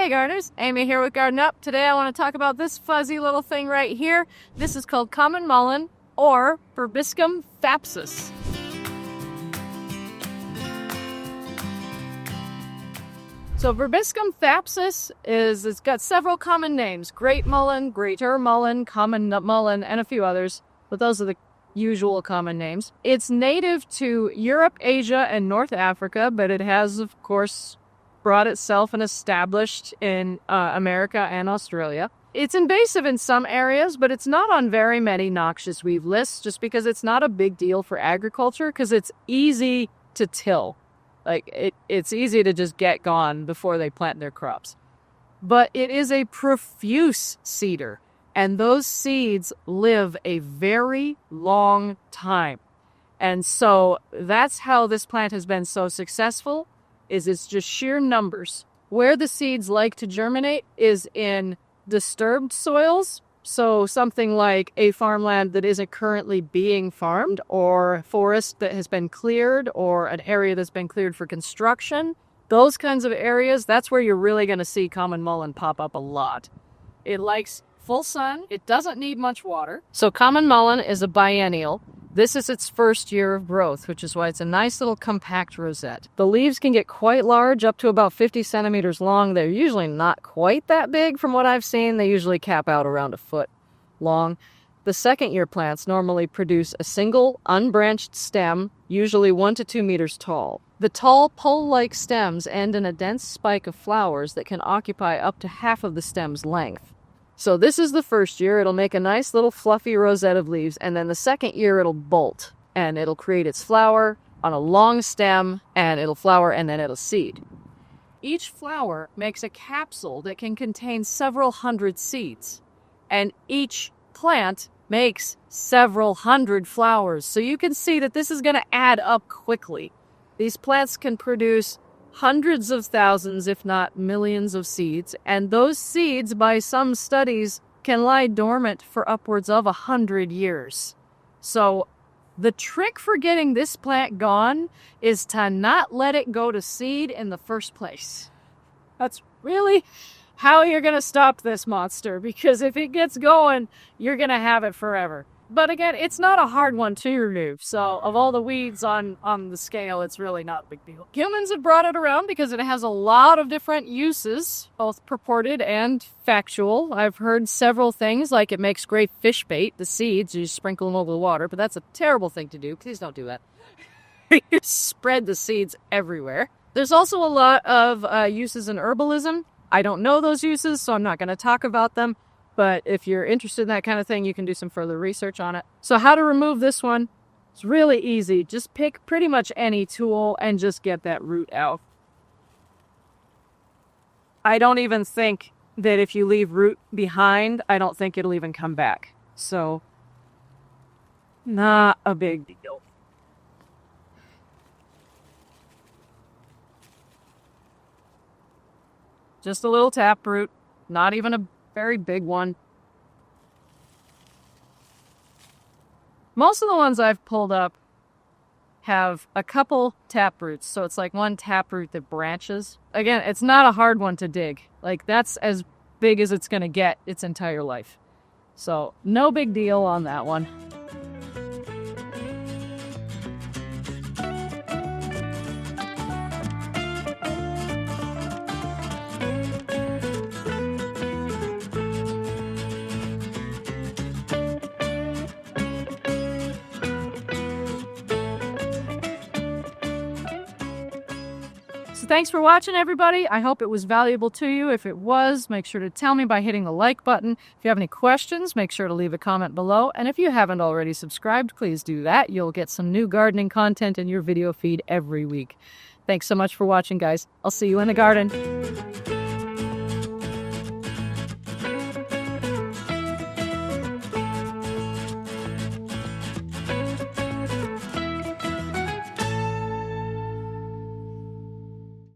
Hey gardeners, Amy here with Garden Up. Today I want to talk about this fuzzy little thing right here. This is called common mullein or Verbascum thapsus. So Verbascum thapsus it's got several common names. Great mullein, greater mullein, common mullein, and a few others, but those are the usual common names. It's native to Europe, Asia, and North Africa, but it has, of course, brought itself and established in America and Australia. It's invasive in some areas, but it's not on very many noxious weed lists just because it's not a big deal for agriculture because it's easy to till. Like, it's easy to just get gone before they plant their crops. But it is a profuse seeder, and those seeds live a very long time. And so that's how this plant has been so successful, is it's just sheer numbers. Where the seeds like to germinate is in disturbed soils, so something like a farmland that isn't currently being farmed, or forest that has been cleared, or an area that's been cleared for construction. Those kinds of areas, that's where you're really going to see common mullein pop up a lot. It likes full sun. It doesn't need much water. So common mullein is a biennial. This is its first year of growth, which is why it's a nice little compact rosette. The leaves can get quite large, up to about 50 centimeters long. They're usually not quite that big from what I've seen. They usually cap out around a foot long. The second year plants normally produce a single unbranched stem, usually 1 to 2 meters tall. The tall pole-like stems end in a dense spike of flowers that can occupy up to half of the stem's length. So this is the first year. It'll make a nice little fluffy rosette of leaves, and then the second year it'll bolt, and it'll create its flower on a long stem, and it'll flower, and then it'll seed. Each flower makes a capsule that can contain several hundred seeds, and each plant makes several hundred flowers. So you can see that this is going to add up quickly. These plants can produce hundreds of thousands, if not millions of seeds, and those seeds, by some studies, can lie dormant for upwards of 100 years. So the trick for getting this plant gone is to not let it go to seed in the first place. That's really how you're going to stop this monster, because if it gets going, you're going to have it forever. But again, it's not a hard one to remove, so of all the weeds on the scale, it's really not a big deal. Humans have brought it around because it has a lot of different uses, both purported and factual. I've heard several things, like it makes great fish bait, the seeds, you sprinkle them over the water, but that's a terrible thing to do. Please don't do that. You spread the seeds everywhere. There's also a lot of uses in herbalism. I don't know those uses, so I'm not going to talk about them. But if you're interested in that kind of thing, you can do some further research on it. So how to remove this one? It's really easy. Just pick pretty much any tool and just get that root out. I don't even think that if you leave root behind, I don't think it'll even come back. So, not a big deal. Just a little taproot, not even a very big one. Most of the ones I've pulled up have a couple taproots, so it's like one taproot that branches. Again, it's not a hard one to dig. Like, that's as big as it's going to get its entire life. So, no big deal on that one. So thanks for watching, everybody. I hope it was valuable to you. If it was, make sure to tell me by hitting the like button. If you have any questions, make sure to leave a comment below. And if you haven't already subscribed, please do that. You'll get some new gardening content in your video feed every week. Thanks so much for watching, guys. I'll see you in the garden.